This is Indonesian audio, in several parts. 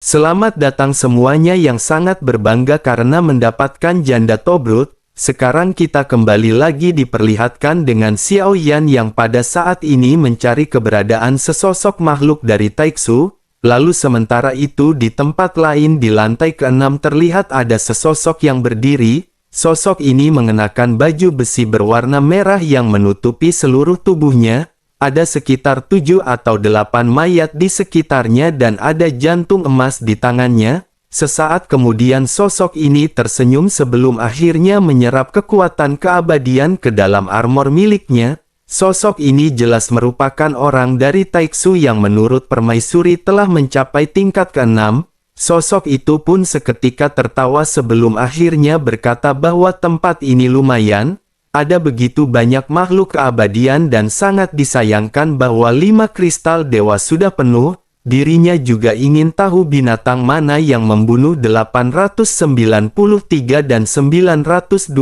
Selamat datang semuanya yang sangat berbangga karena mendapatkan janda Tobrut. Sekarang kita kembali lagi diperlihatkan dengan Xiao Yan yang pada saat ini mencari keberadaan sesosok makhluk dari Taixu. Lalu sementara itu di tempat lain di lantai ke-6 terlihat ada sesosok yang berdiri. Sosok ini mengenakan baju besi berwarna merah yang menutupi seluruh tubuhnya. Ada sekitar 7 atau 8 mayat di sekitarnya dan ada jantung emas di tangannya. Sesaat kemudian sosok ini tersenyum sebelum akhirnya menyerap kekuatan keabadian ke dalam armor miliknya. Sosok ini jelas merupakan orang dari Taixu yang menurut permaisuri telah mencapai tingkat ke-6. Sosok itu pun seketika tertawa sebelum akhirnya berkata bahwa tempat ini lumayan. Ada begitu banyak makhluk keabadian dan sangat disayangkan bahwa 5 kristal dewa sudah penuh. Dirinya juga ingin tahu binatang mana yang membunuh 893 dan 927.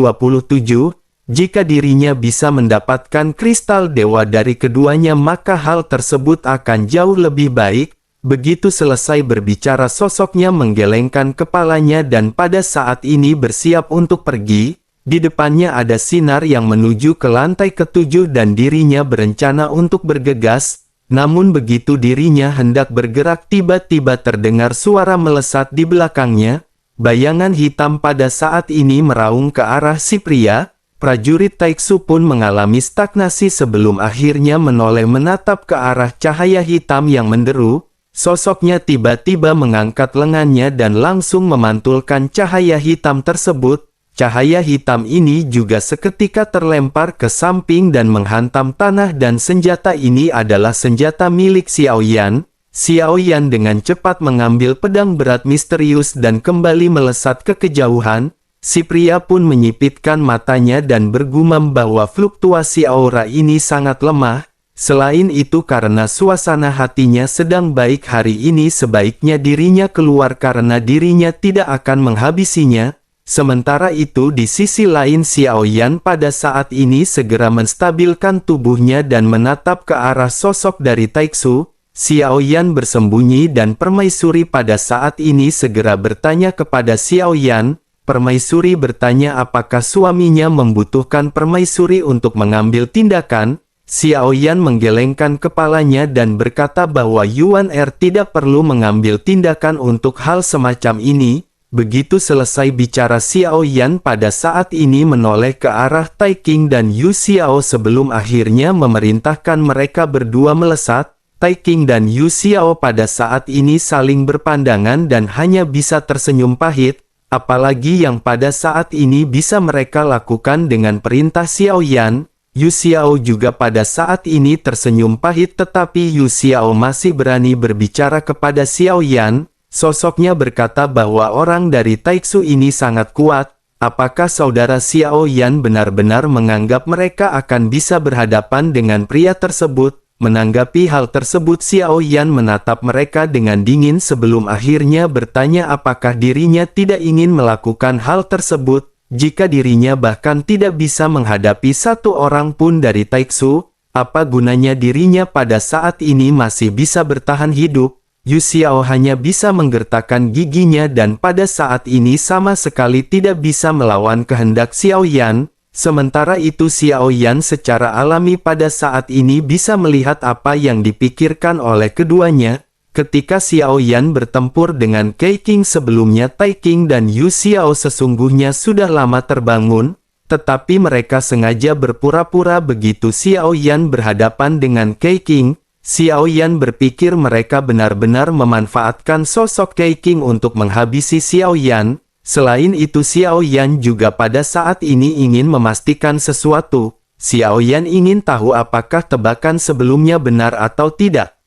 Jika dirinya bisa mendapatkan kristal dewa dari keduanya maka hal tersebut akan jauh lebih baik. Begitu selesai berbicara sosoknya menggelengkan kepalanya dan pada saat ini bersiap untuk pergi. Di depannya ada sinar yang menuju ke lantai ke-7 dan dirinya berencana untuk bergegas. Namun begitu dirinya hendak bergerak tiba-tiba terdengar suara melesat di belakangnya. Bayangan hitam pada saat ini meraung ke arah si pria. Prajurit Taixu pun mengalami stagnasi sebelum akhirnya menoleh menatap ke arah cahaya hitam yang menderu. Sosoknya tiba-tiba mengangkat lengannya dan langsung memantulkan cahaya hitam tersebut. Cahaya hitam ini juga seketika terlempar ke samping dan menghantam tanah dan senjata ini adalah senjata milik Xiao Yan. Xiao Yan dengan cepat mengambil pedang berat misterius dan kembali melesat ke kejauhan. Si pria pun menyipitkan matanya dan bergumam bahwa fluktuasi aura ini sangat lemah. Selain itu karena suasana hatinya sedang baik hari ini sebaiknya dirinya keluar karena dirinya tidak akan menghabisinya. Sementara itu di sisi lain Xiao Yan pada saat ini segera menstabilkan tubuhnya dan menatap ke arah sosok dari Taixu. Xiao Yan bersembunyi dan permaisuri pada saat ini segera bertanya kepada Xiao Yan. Permaisuri bertanya apakah suaminya membutuhkan permaisuri untuk mengambil tindakan. Xiao Yan menggelengkan kepalanya dan berkata bahwa Yuan Er tidak perlu mengambil tindakan untuk hal semacam ini. Begitu selesai bicara Xiao Yan pada saat ini menoleh ke arah Tai Qing dan Yu Xiao sebelum akhirnya memerintahkan mereka berdua melesat. Tai Qing dan Yu Xiao pada saat ini saling berpandangan dan hanya bisa tersenyum pahit. Apalagi yang pada saat ini bisa mereka lakukan dengan perintah Xiao Yan. Yu Xiao juga pada saat ini tersenyum pahit tetapi Yu Xiao masih berani berbicara kepada Xiao Yan. Sosoknya berkata bahwa orang dari Taixu ini sangat kuat. Apakah saudara Xiao Yan benar-benar menganggap mereka akan bisa berhadapan dengan pria tersebut? Menanggapi hal tersebut Xiao Yan menatap mereka dengan dingin sebelum akhirnya bertanya apakah dirinya tidak ingin melakukan hal tersebut. Jika dirinya bahkan tidak bisa menghadapi satu orang pun dari Taixu, apa gunanya dirinya pada saat ini masih bisa bertahan hidup? Yu Xiao hanya bisa menggertakkan giginya dan pada saat ini sama sekali tidak bisa melawan kehendak Xiao Yan. Sementara itu Xiao Yan secara alami pada saat ini bisa melihat apa yang dipikirkan oleh keduanya. Ketika Xiao Yan bertempur dengan Kei Qing sebelumnya Tai Qing dan Yu Xiao sesungguhnya sudah lama terbangun. Tetapi mereka sengaja berpura-pura begitu Xiao Yan berhadapan dengan Kei Qing. Xiao Yan berpikir mereka benar-benar memanfaatkan sosok Kei Qing untuk menghabisi Xiao Yan. Selain itu Xiao Yan juga pada saat ini ingin memastikan sesuatu. Xiao Yan ingin tahu apakah tebakan sebelumnya benar atau tidak.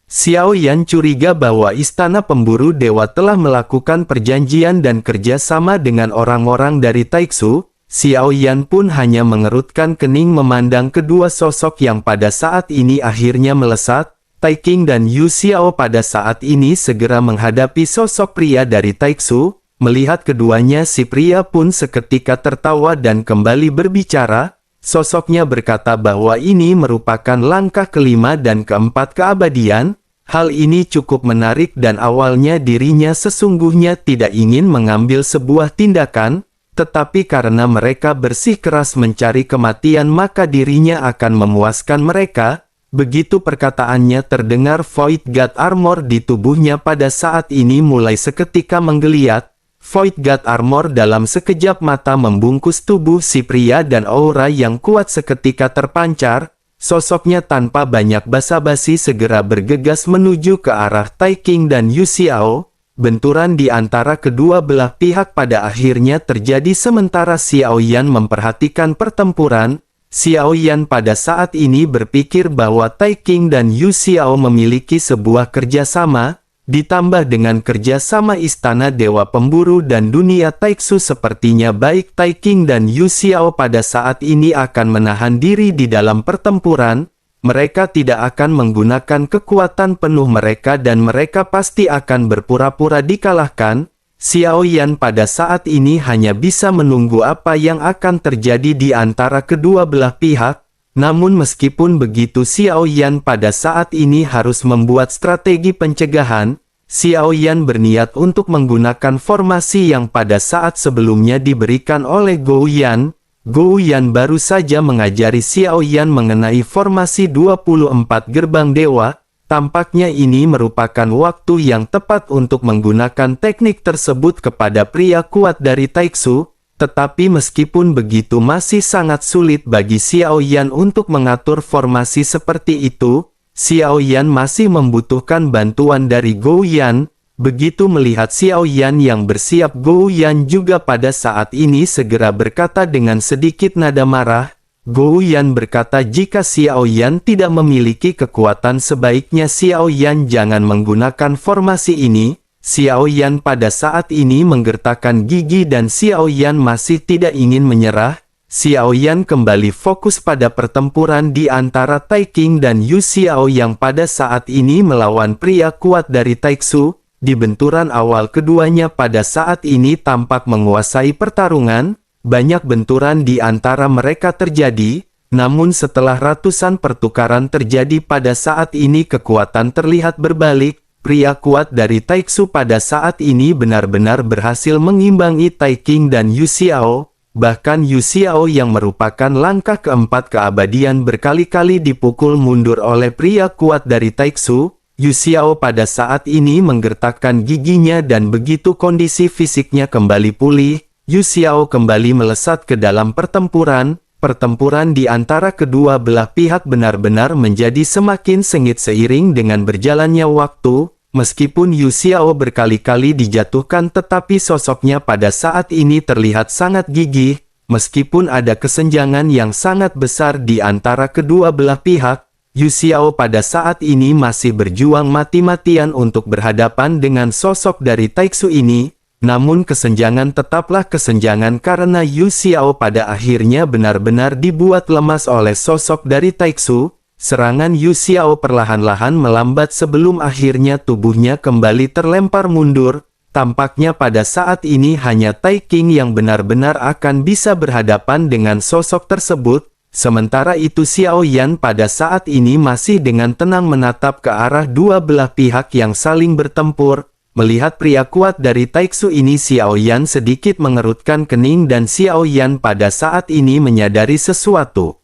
Xiao Yan curiga bahwa Istana Pemburu Dewa telah melakukan perjanjian dan kerjasama dengan orang-orang dari Taixu. Xiao Yan pun hanya mengerutkan kening memandang kedua sosok yang pada saat ini akhirnya melesat. Tai Qing dan Yu Xiao pada saat ini segera menghadapi sosok pria dari Taixu. Melihat keduanya si pria pun seketika tertawa dan kembali berbicara. Sosoknya berkata bahwa ini merupakan langkah kelima dan keempat keabadian. Hal ini cukup menarik dan awalnya dirinya sesungguhnya tidak ingin mengambil sebuah tindakan, tetapi karena mereka bersikeras mencari kematian maka dirinya akan memuaskan mereka. Begitu perkataannya terdengar, Void God Armor di tubuhnya pada saat ini mulai seketika menggeliat. Void God Armor dalam sekejap mata membungkus tubuh si pria dan aura yang kuat seketika terpancar. Sosoknya tanpa banyak basa-basi segera bergegas menuju ke arah Tai King dan Yu Xiao. Benturan di antara kedua belah pihak pada akhirnya terjadi sementara Xiao Yan memperhatikan pertempuran. Xiao Yan pada saat ini berpikir bahwa Tai King dan Yu Xiao memiliki sebuah kerjasama, ditambah dengan kerjasama Istana Dewa Pemburu dan dunia Taiksu, sepertinya baik Tai King dan Yu Xiao pada saat ini akan menahan diri di dalam pertempuran. Mereka tidak akan menggunakan kekuatan penuh mereka dan mereka pasti akan berpura-pura dikalahkan. Xiao Yan pada saat ini hanya bisa menunggu apa yang akan terjadi di antara kedua belah pihak. Namun meskipun begitu Xiao Yan pada saat ini harus membuat strategi pencegahan. Xiao Yan berniat untuk menggunakan formasi yang pada saat sebelumnya diberikan oleh Gou Yan. Gou Yan baru saja mengajari Xiao Yan mengenai formasi 24 gerbang dewa. Tampaknya ini merupakan waktu yang tepat untuk menggunakan teknik tersebut kepada pria kuat dari Taiksu. Tetapi meskipun begitu masih sangat sulit bagi Xiao Yan untuk mengatur formasi seperti itu. Xiao Yan masih membutuhkan bantuan dari Gou Yan. Begitu melihat Xiao Yan yang bersiap, Gou Yan juga pada saat ini segera berkata dengan sedikit nada marah. Gou Yan berkata jika Xiao Yan tidak memiliki kekuatan sebaiknya Xiao Yan jangan menggunakan formasi ini. Xiao Yan pada saat ini menggertakkan gigi dan Xiao Yan masih tidak ingin menyerah. Xiao Yan kembali fokus pada pertempuran di antara Tai King dan Yu Xiao yang pada saat ini melawan pria kuat dari Taiksu. Di benturan awal keduanya pada saat ini tampak menguasai pertarungan. Banyak benturan di antara mereka terjadi. Namun setelah ratusan pertukaran terjadi pada saat ini kekuatan terlihat berbalik. Pria kuat dari Taiksu pada saat ini benar-benar berhasil mengimbangi Tai King dan Yu Xiao. Bahkan Yu Xiao yang merupakan langkah keempat keabadian berkali-kali dipukul mundur oleh pria kuat dari Taiksu. Yu Xiao pada saat ini menggertakkan giginya dan begitu kondisi fisiknya kembali pulih, Yu Xiao kembali melesat ke dalam pertempuran. Pertempuran di antara kedua belah pihak benar-benar menjadi semakin sengit seiring dengan berjalannya waktu. Meskipun Yu Xiao berkali-kali dijatuhkan tetapi sosoknya pada saat ini terlihat sangat gigih. Meskipun ada kesenjangan yang sangat besar di antara kedua belah pihak, Yu Xiao pada saat ini masih berjuang mati-matian untuk berhadapan dengan sosok dari Taiksu ini. Namun kesenjangan tetaplah kesenjangan karena Yu Xiao pada akhirnya benar-benar dibuat lemas oleh sosok dari Taiksu. Serangan Yu Xiao perlahan-lahan melambat sebelum akhirnya tubuhnya kembali terlempar mundur. Tampaknya pada saat ini hanya Tai King yang benar-benar akan bisa berhadapan dengan sosok tersebut. Sementara itu Xiao Yan pada saat ini masih dengan tenang menatap ke arah dua belah pihak yang saling bertempur. Melihat pria kuat dari Taiksu ini, Xiao Yan sedikit mengerutkan kening dan Xiao Yan pada saat ini menyadari sesuatu.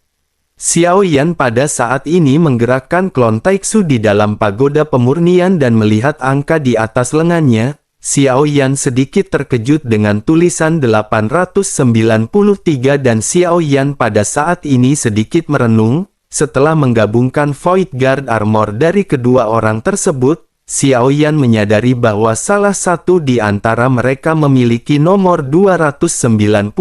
Xiao Yan pada saat ini menggerakkan klon Taiksu di dalam pagoda pemurnian dan melihat angka di atas lengannya. Xiao Yan sedikit terkejut dengan tulisan 893 dan Xiao Yan pada saat ini sedikit merenung. Setelah menggabungkan Void Guard Armor dari kedua orang tersebut, Xiao Yan menyadari bahwa salah satu di antara mereka memiliki nomor 297,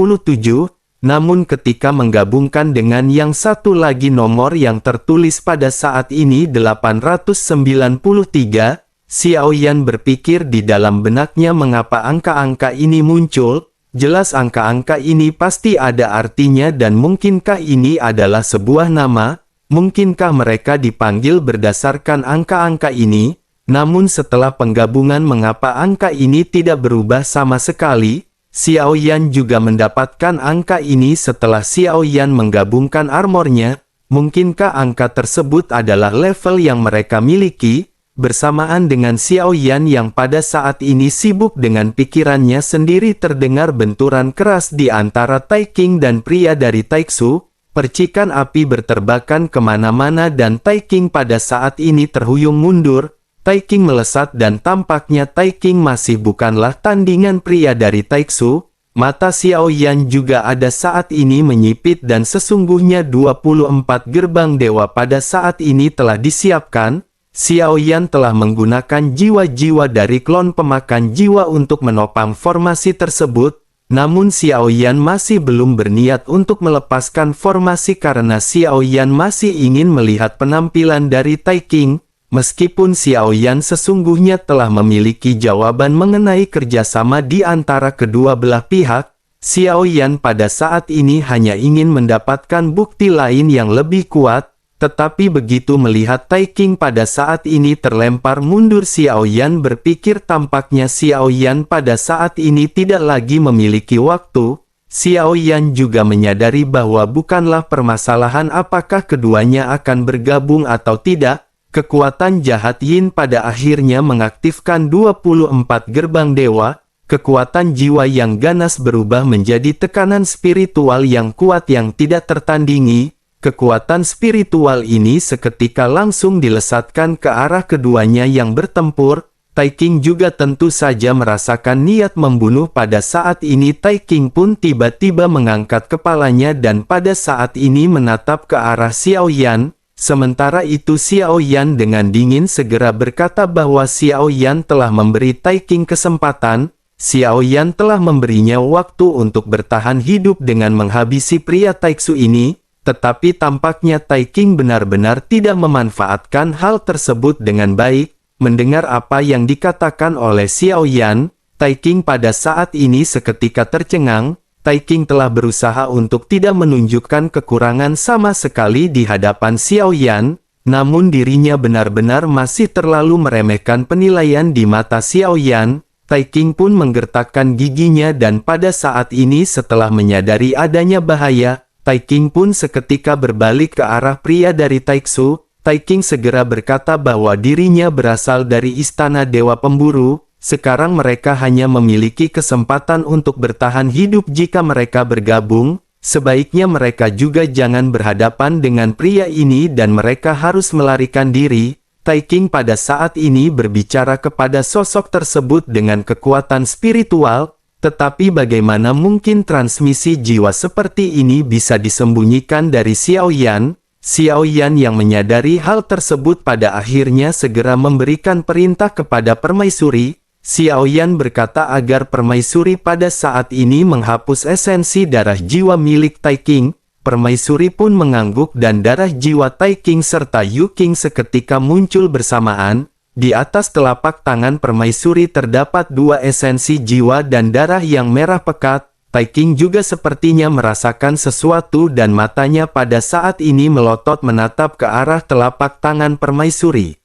namun ketika menggabungkan dengan yang satu lagi nomor yang tertulis pada saat ini 893, Xiao Yan berpikir di dalam benaknya mengapa angka-angka ini muncul. Jelas angka-angka ini pasti ada artinya dan mungkinkah ini adalah sebuah nama? Mungkinkah mereka dipanggil berdasarkan angka-angka ini? Namun setelah penggabungan mengapa angka ini tidak berubah sama sekali? Xiao Yan juga mendapatkan angka ini setelah Xiao Yan menggabungkan armornya. Mungkinkah angka tersebut adalah level yang mereka miliki? bersamaan dengan Xiao Yan yang pada saat ini sibuk dengan pikirannya sendiri. Terdengar benturan keras di antara Tai King dan pria dari Taiksu. Percikan api berterbakan kemana-mana dan Tai King pada saat ini terhuyung mundur. Tai King melesat dan tampaknya Tai King masih bukanlah tandingan pria dari Taiksu. Mata Xiao Yan juga ada saat ini menyipit dan sesungguhnya 24 gerbang dewa pada saat ini telah disiapkan. Xiao Yan telah menggunakan jiwa-jiwa dari klon pemakan jiwa untuk menopang formasi tersebut. Namun Xiao Yan masih belum berniat untuk melepaskan formasi karena Xiao Yan masih ingin melihat penampilan dari Tai King. Meskipun Xiao Yan sesungguhnya telah memiliki jawaban mengenai kerjasama di antara kedua belah pihak, Xiao Yan pada saat ini hanya ingin mendapatkan bukti lain yang lebih kuat. Tetapi begitu melihat Tai King pada saat ini terlempar mundur, Xiao Yan berpikir tampaknya Xiao Yan pada saat ini tidak lagi memiliki waktu. Xiao Yan juga menyadari bahwa bukanlah permasalahan apakah keduanya akan bergabung atau tidak. Kekuatan jahat Yin pada akhirnya mengaktifkan 24 gerbang dewa. Kekuatan jiwa yang ganas berubah menjadi tekanan spiritual yang kuat yang tidak tertandingi. Kekuatan spiritual ini seketika langsung dilesatkan ke arah keduanya yang bertempur. Tai King juga tentu saja merasakan niat membunuh pada saat ini. Tai King pun tiba-tiba mengangkat kepalanya dan pada saat ini menatap ke arah Xiao Yan. Sementara itu Xiao Yan dengan dingin segera berkata bahwa Xiao Yan telah memberi Tai King kesempatan. Xiao Yan telah memberinya waktu untuk bertahan hidup dengan menghabisi pria Taiksu ini. Tetapi tampaknya Tai King benar-benar tidak memanfaatkan hal tersebut dengan baik. Mendengar apa yang dikatakan oleh Xiao Yan, Tai King pada saat ini seketika tercengang. Tai King telah berusaha untuk tidak menunjukkan kekurangan sama sekali di hadapan Xiao Yan, namun dirinya benar-benar masih terlalu meremehkan penilaian di mata Xiao Yan. Tai King pun menggertakkan giginya dan pada saat ini setelah menyadari adanya bahaya, Tai King pun seketika berbalik ke arah pria dari Taiksu. Tai King segera berkata bahwa dirinya berasal dari istana dewa pemburu. Sekarang mereka hanya memiliki kesempatan untuk bertahan hidup jika mereka bergabung. Sebaiknya mereka juga jangan berhadapan dengan pria ini dan mereka harus melarikan diri. Tai King pada saat ini berbicara kepada sosok tersebut dengan kekuatan spiritual. Tetapi bagaimana mungkin transmisi jiwa seperti ini bisa disembunyikan dari Xiao Yan? Xiao Yan yang menyadari hal tersebut pada akhirnya segera memberikan perintah kepada permaisuri. Xiao Yan berkata agar permaisuri pada saat ini menghapus esensi darah jiwa milik Tai King. Permaisuri pun mengangguk dan darah jiwa Tai King serta Yu King seketika muncul bersamaan. Di atas telapak tangan permaisuri terdapat dua esensi jiwa dan darah yang merah pekat. Tai King juga sepertinya merasakan sesuatu dan matanya pada saat ini melotot menatap ke arah telapak tangan permaisuri.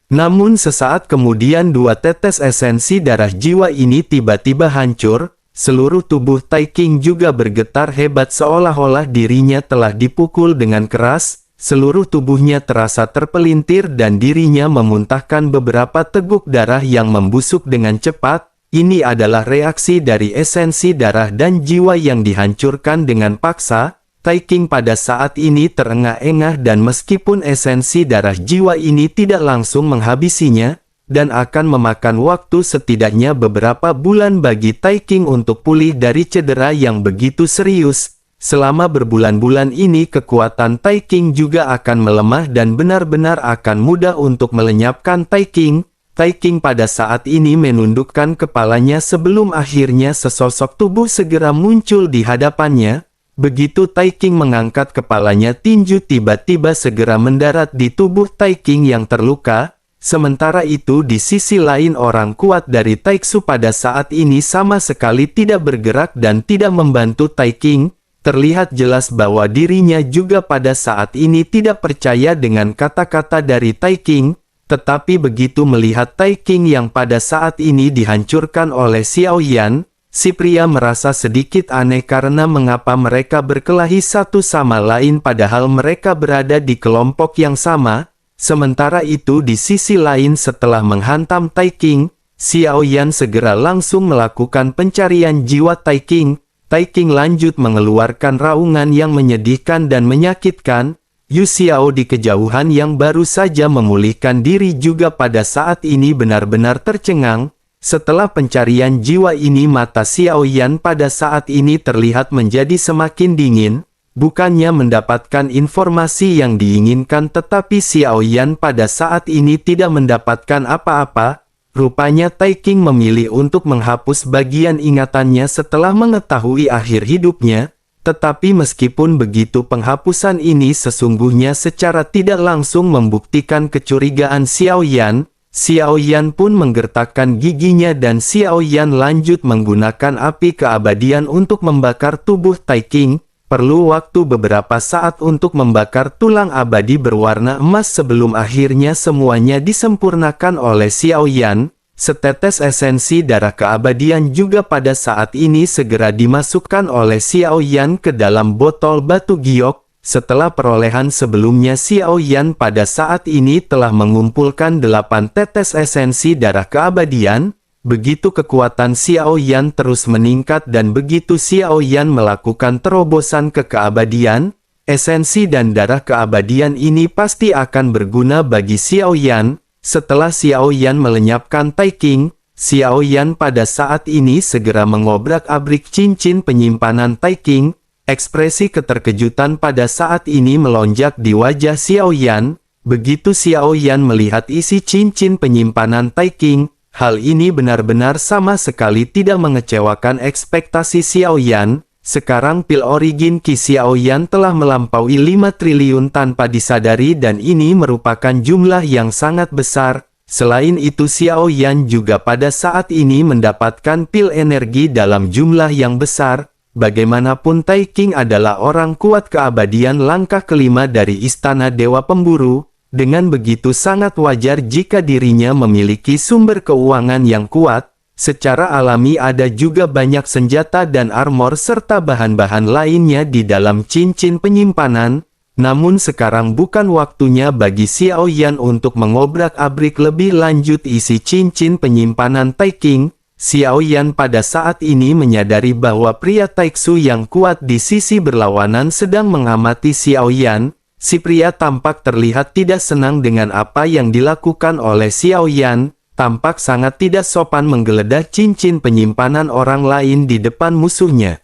Namun sesaat kemudian dua tetes esensi darah jiwa ini tiba-tiba hancur. Seluruh tubuh Tai King juga bergetar hebat seolah-olah dirinya telah dipukul dengan keras. Seluruh tubuhnya terasa terpelintir dan dirinya memuntahkan beberapa teguk darah yang membusuk dengan cepat. Ini adalah reaksi dari esensi darah dan jiwa yang dihancurkan dengan paksa. Tai King pada saat ini terengah-engah dan meskipun esensi darah jiwa ini tidak langsung menghabisinya, dan akan memakan waktu setidaknya beberapa bulan bagi Tai King untuk pulih dari cedera yang begitu serius. Selama berbulan-bulan ini kekuatan Tai King juga akan melemah dan benar-benar akan mudah untuk melenyapkan Tai King. Tai King pada saat ini menundukkan kepalanya sebelum akhirnya sesosok tubuh segera muncul di hadapannya. Begitu Tai King mengangkat kepalanya, tinju tiba-tiba segera mendarat di tubuh Tai King yang terluka. Sementara itu di sisi lain orang kuat dari Taiksu pada saat ini sama sekali tidak bergerak dan tidak membantu Tai King. Terlihat jelas bahwa dirinya juga pada saat ini tidak percaya dengan kata-kata dari Tai King. Tetapi begitu melihat Tai King yang pada saat ini dihancurkan oleh Xiao Yan, si pria merasa sedikit aneh karena mengapa mereka berkelahi satu sama lain padahal mereka berada di kelompok yang sama. Sementara itu di sisi lain setelah menghantam Tai King, Xiao Yan segera langsung melakukan pencarian jiwa Tai King. Tai King lanjut mengeluarkan raungan yang menyedihkan dan menyakitkan. Yu Xiao di kejauhan yang baru saja memulihkan diri juga pada saat ini benar-benar tercengang. Setelah pencarian jiwa ini mata Xiao Yan pada saat ini terlihat menjadi semakin dingin. Bukannya mendapatkan informasi yang diinginkan tetapi Xiao Yan pada saat ini tidak mendapatkan apa-apa. Rupanya Tai King memilih untuk menghapus bagian ingatannya setelah mengetahui akhir hidupnya. Tetapi meskipun begitu penghapusan ini sesungguhnya secara tidak langsung membuktikan kecurigaan Xiao Yan. Xiao Yan pun menggertakkan giginya dan Xiao Yan lanjut menggunakan api keabadian untuk membakar tubuh Tai King. Perlu waktu beberapa saat untuk membakar tulang abadi berwarna emas sebelum akhirnya semuanya disempurnakan oleh Xiao Yan. Setetes esensi darah keabadian juga pada saat ini segera dimasukkan oleh Xiao Yan ke dalam botol batu giok. Setelah perolehan sebelumnya Xiao Yan pada saat ini telah mengumpulkan 8 tetes esensi darah keabadian. Begitu kekuatan Xiao Yan terus meningkat dan begitu Xiao Yan melakukan terobosan ke keabadian, esensi dan darah keabadian ini pasti akan berguna bagi Xiao Yan. Setelah Xiao Yan melenyapkan Tai King, Xiao Yan pada saat ini segera mengobrak-abrik cincin penyimpanan Tai King. Ekspresi keterkejutan pada saat ini melonjak di wajah Xiao Yan. Begitu Xiao Yan melihat isi cincin penyimpanan Tai King, hal ini benar-benar sama sekali tidak mengecewakan ekspektasi Xiao Yan. Sekarang pil origin Qi Xiao Yan telah melampaui 5 triliun tanpa disadari dan ini merupakan jumlah yang sangat besar. Selain itu Xiao Yan juga pada saat ini mendapatkan pil energi dalam jumlah yang besar. Bagaimanapun Tai King adalah orang kuat keabadian langkah kelima dari Istana Dewa Pemburu. Dengan begitu sangat wajar jika dirinya memiliki sumber keuangan yang kuat. Secara alami ada juga banyak senjata dan armor serta bahan-bahan lainnya di dalam cincin penyimpanan. Namun sekarang bukan waktunya bagi Xiao Yan untuk mengobrak-abrik lebih lanjut isi cincin penyimpanan Tai King. Xiao Yan pada saat ini menyadari bahwa pria Taiksu yang kuat di sisi berlawanan sedang mengamati Xiao Yan. Si pria tampak terlihat tidak senang dengan apa yang dilakukan oleh Xiao Yan. Tampak sangat tidak sopan menggeledah cincin penyimpanan orang lain di depan musuhnya.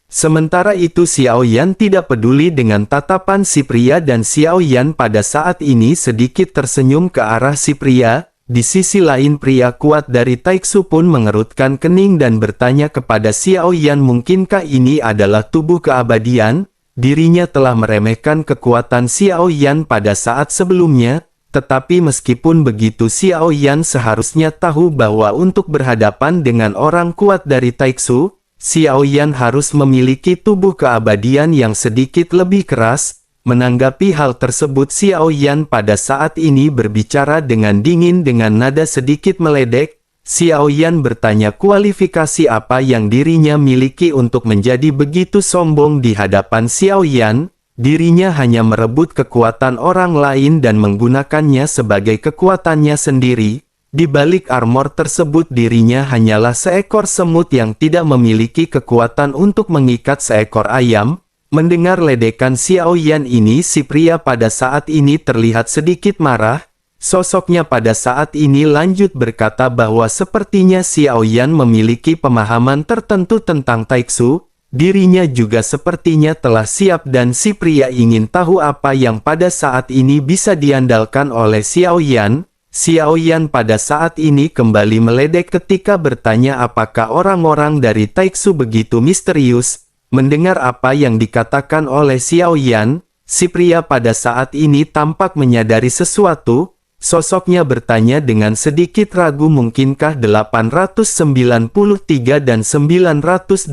Sementara itu Xiao Yan tidak peduli dengan tatapan si pria dan Xiao Yan pada saat ini sedikit tersenyum ke arah si pria. Di sisi lain pria kuat dari Taiksu pun mengerutkan kening dan bertanya kepada Xiao Yan mungkinkah ini adalah tubuh keabadian? Dirinya telah meremehkan kekuatan Xiao Yan pada saat sebelumnya. Tetapi meskipun begitu Xiao Yan seharusnya tahu bahwa untuk berhadapan dengan orang kuat dari Taiksu, Xiao Yan harus memiliki tubuh keabadian yang sedikit lebih keras. Menanggapi hal tersebut Xiao Yan pada saat ini berbicara dengan dingin dengan nada sedikit meledek. Xiao Yan bertanya kualifikasi apa yang dirinya miliki untuk menjadi begitu sombong di hadapan Xiao Yan. Dirinya hanya merebut kekuatan orang lain dan menggunakannya sebagai kekuatannya sendiri. Di balik armor tersebut dirinya hanyalah seekor semut yang tidak memiliki kekuatan untuk mengikat seekor ayam. Mendengar ledekan Xiao Yan ini si pria pada saat ini terlihat sedikit marah. Sosoknya pada saat ini lanjut berkata bahwa sepertinya Xiao Yan memiliki pemahaman tertentu tentang Taiksu. Dirinya juga sepertinya telah siap dan si pria ingin tahu apa yang pada saat ini bisa diandalkan oleh Xiao Yan. Xiao Yan pada saat ini kembali meledek ketika bertanya apakah orang-orang dari Taiksu begitu misterius. Mendengar apa yang dikatakan oleh Xiao Yan, si pria pada saat ini tampak menyadari sesuatu. Sosoknya bertanya dengan sedikit ragu mungkinkah 893 dan 927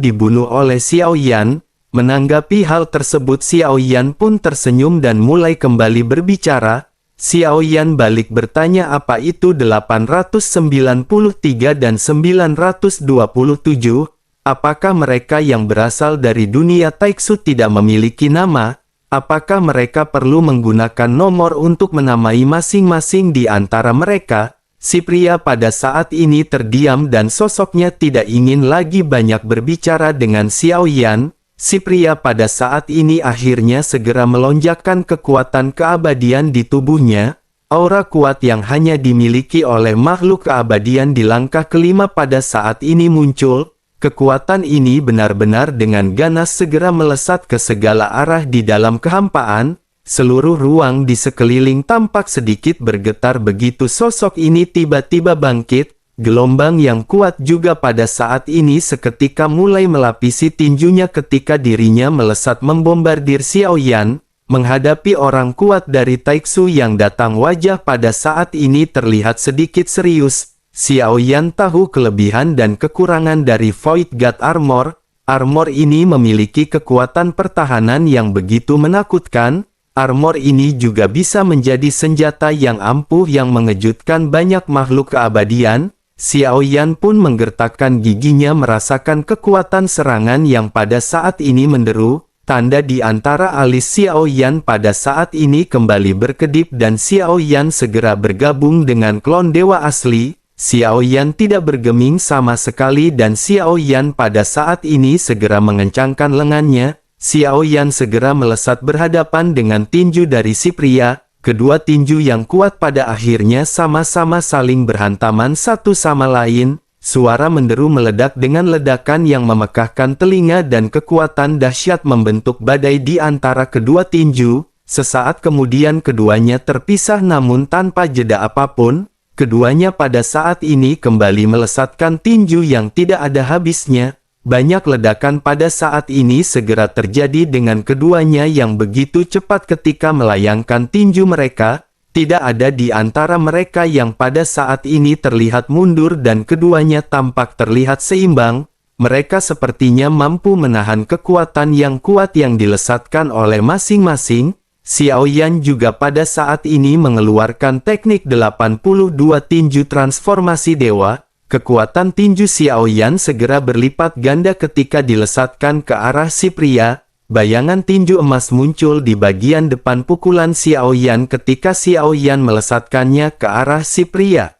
dibunuh oleh Xiao Yan. Menanggapi hal tersebut Xiao Yan pun tersenyum dan mulai kembali berbicara. Xiao Yan balik bertanya apa itu 893 dan 927. Apakah mereka yang berasal dari dunia Taiksu tidak memiliki nama? Apakah mereka perlu menggunakan nomor untuk menamai masing-masing di antara mereka? Si pria pada saat ini terdiam dan sosoknya tidak ingin lagi banyak berbicara dengan Xiao Yan. Si pria pada saat ini akhirnya segera melonjakkan kekuatan keabadian di tubuhnya. Aura kuat yang hanya dimiliki oleh makhluk keabadian di langkah kelima pada saat ini muncul. Kekuatan ini benar-benar dengan ganas segera melesat ke segala arah di dalam kehampaan. Seluruh ruang di sekeliling tampak sedikit bergetar begitu sosok ini tiba-tiba bangkit. Gelombang yang kuat juga pada saat ini seketika mulai melapisi tinjunya ketika dirinya melesat membombardir Xiao Yan. Menghadapi orang kuat dari Taiksu yang datang, wajah pada saat ini terlihat sedikit serius. Xiao Yan tahu kelebihan dan kekurangan dari Void God Armor. Armor ini memiliki kekuatan pertahanan yang begitu menakutkan. Armor ini juga bisa menjadi senjata yang ampuh yang mengejutkan banyak makhluk keabadian. Xiao Yan pun menggertakkan giginya merasakan kekuatan serangan yang pada saat ini menderu. Tanda di antara alis Xiao Yan pada saat ini kembali berkedip dan Xiao Yan segera bergabung dengan klon dewa asli. Xiao Yan tidak bergeming sama sekali dan Xiao Yan pada saat ini segera mengencangkan lengannya. Xiao Yan segera melesat berhadapan dengan tinju dari si pria. Kedua tinju yang kuat pada akhirnya sama-sama saling berhantaman satu sama lain. Suara menderu meledak dengan ledakan yang memekakkan telinga dan kekuatan dahsyat membentuk badai di antara kedua tinju. Sesaat kemudian keduanya terpisah namun tanpa jeda apapun. Keduanya pada saat ini kembali melesatkan tinju yang tidak ada habisnya. Banyak ledakan pada saat ini segera terjadi dengan keduanya yang begitu cepat ketika melayangkan tinju mereka. Tidak ada di antara mereka yang pada saat ini terlihat mundur dan keduanya tampak terlihat seimbang. Mereka sepertinya mampu menahan kekuatan yang kuat yang dilesatkan oleh masing-masing. Xiao Yan juga pada saat ini mengeluarkan teknik 82 tinju transformasi dewa. Kekuatan tinju Xiao Yan segera berlipat ganda ketika dilesatkan ke arah si pria. Bayangan tinju emas muncul di bagian depan pukulan Xiao Yan ketika Xiao Yan melesatkannya ke arah si pria.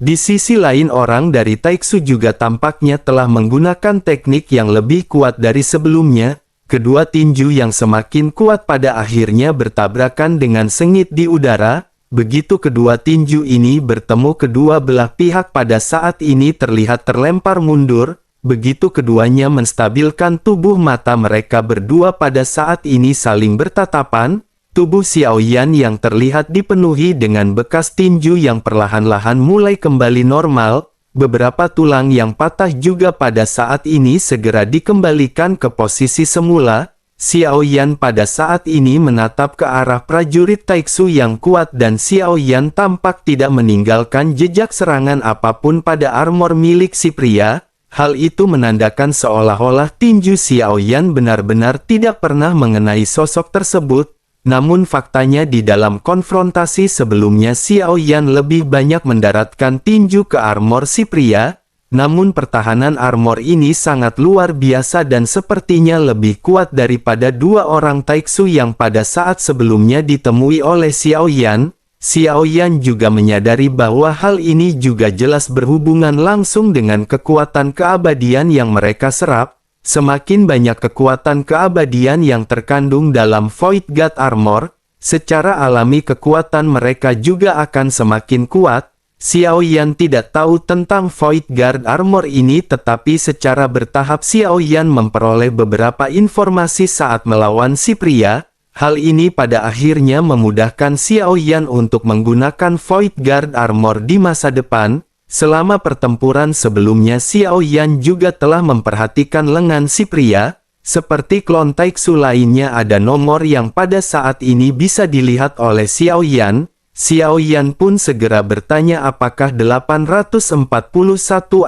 Di sisi lain orang dari Taiksu juga tampaknya telah menggunakan teknik yang lebih kuat dari sebelumnya. Kedua tinju yang semakin kuat pada akhirnya bertabrakan dengan sengit di udara. Begitu kedua tinju ini bertemu, kedua belah pihak pada saat ini terlihat terlempar mundur. Begitu keduanya menstabilkan tubuh, mata mereka berdua pada saat ini saling bertatapan. Tubuh Xiao Yan yang terlihat dipenuhi dengan bekas tinju yang perlahan-lahan mulai kembali normal. Beberapa tulang yang patah juga pada saat ini segera dikembalikan ke posisi semula. Xiao Yan pada saat ini menatap ke arah prajurit Taiksu yang kuat dan Xiao Yan tampak tidak meninggalkan jejak serangan apapun pada armor milik si pria. Hal itu menandakan seolah-olah tinju Xiao Yan benar-benar tidak pernah mengenai sosok tersebut. Namun faktanya di dalam konfrontasi sebelumnya Xiao Yan lebih banyak mendaratkan tinju ke armor si pria. Namun pertahanan armor ini sangat luar biasa dan sepertinya lebih kuat daripada dua orang Taiksu yang pada saat sebelumnya ditemui oleh Xiao Yan. Xiao Yan juga menyadari bahwa hal ini juga jelas berhubungan langsung dengan kekuatan keabadian yang mereka serap. Semakin banyak kekuatan keabadian yang terkandung dalam Void God Armor, secara alami kekuatan mereka juga akan semakin kuat. Xiao Yan tidak tahu tentang Void Guard Armor ini, tetapi secara bertahap Xiao Yan memperoleh beberapa informasi saat melawan si pria. Hal ini pada akhirnya memudahkan Xiao Yan untuk menggunakan Void Guard Armor di masa depan. Selama pertempuran sebelumnya Xiao Yan juga telah memperhatikan lengan si pria. Seperti klon Taiksu lainnya, ada nomor yang pada saat ini bisa dilihat oleh Xiao Yan. Xiao Yan pun segera bertanya apakah 841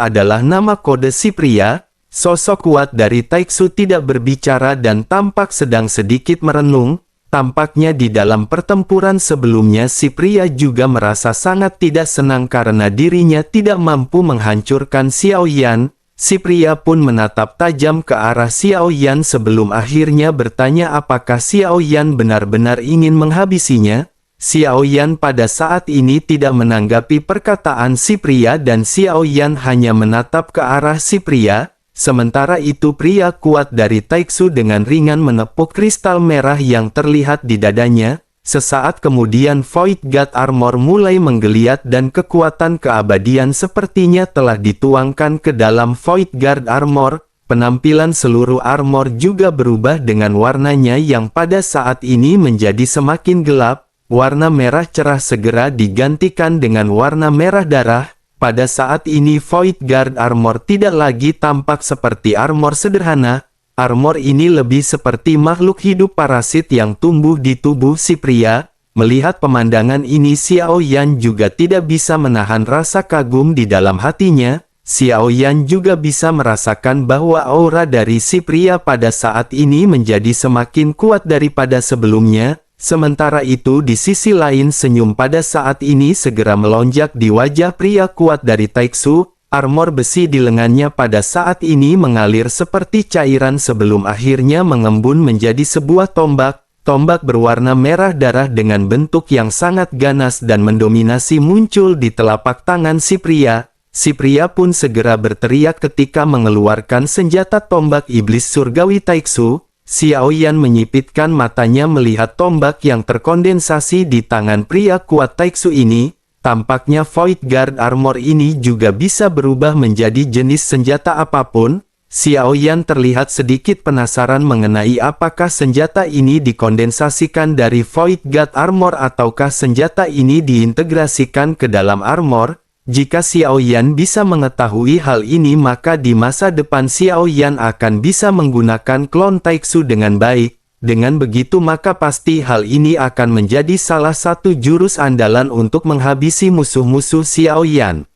adalah nama kode si pria. Sosok kuat dari Taiksu tidak berbicara dan tampak sedang sedikit merenung. Tampaknya di dalam pertempuran sebelumnya si pria juga merasa sangat tidak senang karena dirinya tidak mampu menghancurkan Xiao Yan. Si pria pun menatap tajam ke arah Xiao Yan sebelum akhirnya bertanya apakah Xiao Yan benar-benar ingin menghabisinya. Xiao Yan pada saat ini tidak menanggapi perkataan si pria dan Xiao Yan hanya menatap ke arah si pria. Sementara itu pria kuat dari Taiksu dengan ringan menepuk kristal merah yang terlihat di dadanya. Sesaat kemudian Void God Armor mulai menggeliat dan kekuatan keabadian sepertinya telah dituangkan ke dalam Void God Armor. Penampilan seluruh armor juga berubah dengan warnanya yang pada saat ini menjadi semakin gelap. Warna merah cerah segera digantikan dengan warna merah darah. Pada saat ini Void God Armor tidak lagi tampak seperti armor sederhana. Armor ini lebih seperti makhluk hidup parasit yang tumbuh di tubuh si pria. Melihat pemandangan ini Xiao Yan juga tidak bisa menahan rasa kagum di dalam hatinya. Xiao Yan juga bisa merasakan bahwa aura dari si pria pada saat ini menjadi semakin kuat daripada sebelumnya. Sementara itu di sisi lain senyum pada saat ini segera melonjak di wajah pria kuat dari Taiksu. Armor besi di lengannya pada saat ini mengalir seperti cairan sebelum akhirnya mengembun menjadi sebuah tombak. Tombak berwarna merah darah dengan bentuk yang sangat ganas dan mendominasi muncul di telapak tangan si pria. Si pria pun segera berteriak ketika mengeluarkan senjata tombak iblis surgawi Taiksu. Xiao Yan menyipitkan matanya melihat tombak yang terkondensasi di tangan pria kuat Taiksu ini. Tampaknya Void God Armor ini juga bisa berubah menjadi jenis senjata apapun. Xiao Yan terlihat sedikit penasaran mengenai apakah senjata ini dikondensasikan dari Void God Armor ataukah senjata ini diintegrasikan ke dalam armor. Jika Xiao Yan bisa mengetahui hal ini maka di masa depan Xiao Yan akan bisa menggunakan klon Taiksu dengan baik. Dengan begitu maka pasti hal ini akan menjadi salah satu jurus andalan untuk menghabisi musuh-musuh Xiao Yan.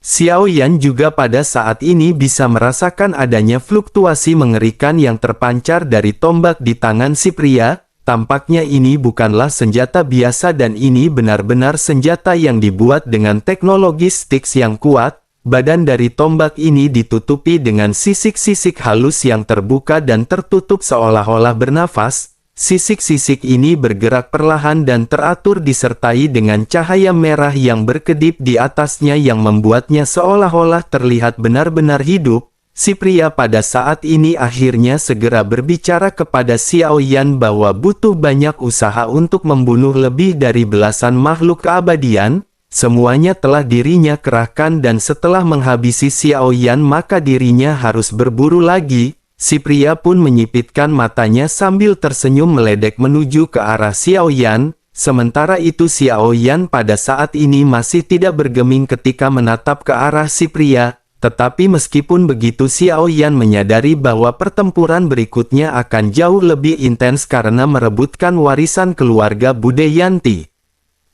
Xiao Yan juga pada saat ini bisa merasakan adanya fluktuasi mengerikan yang terpancar dari tombak di tangan si pria. Tampaknya ini bukanlah senjata biasa dan ini benar-benar senjata yang dibuat dengan teknologi Styx yang kuat. Badan dari tombak ini ditutupi dengan sisik-sisik halus yang terbuka dan tertutup seolah-olah bernafas. Sisik-sisik ini bergerak perlahan dan teratur disertai dengan cahaya merah yang berkedip di atasnya yang membuatnya seolah-olah terlihat benar-benar hidup. Si pria pada saat ini akhirnya segera berbicara kepada Xiao Yan bahwa butuh banyak usaha untuk membunuh lebih dari belasan makhluk keabadian. Semuanya telah dirinya kerahkan dan setelah menghabisi Xiao Yan maka dirinya harus berburu lagi. Si pria pun menyipitkan matanya sambil tersenyum meledek menuju ke arah Xiao Yan. Sementara itu Xiao Yan pada saat ini masih tidak bergeming ketika menatap ke arah si pria. Tetapi meskipun begitu Xiao Yan menyadari bahwa pertempuran berikutnya akan jauh lebih intens karena merebutkan warisan keluarga Budayanti.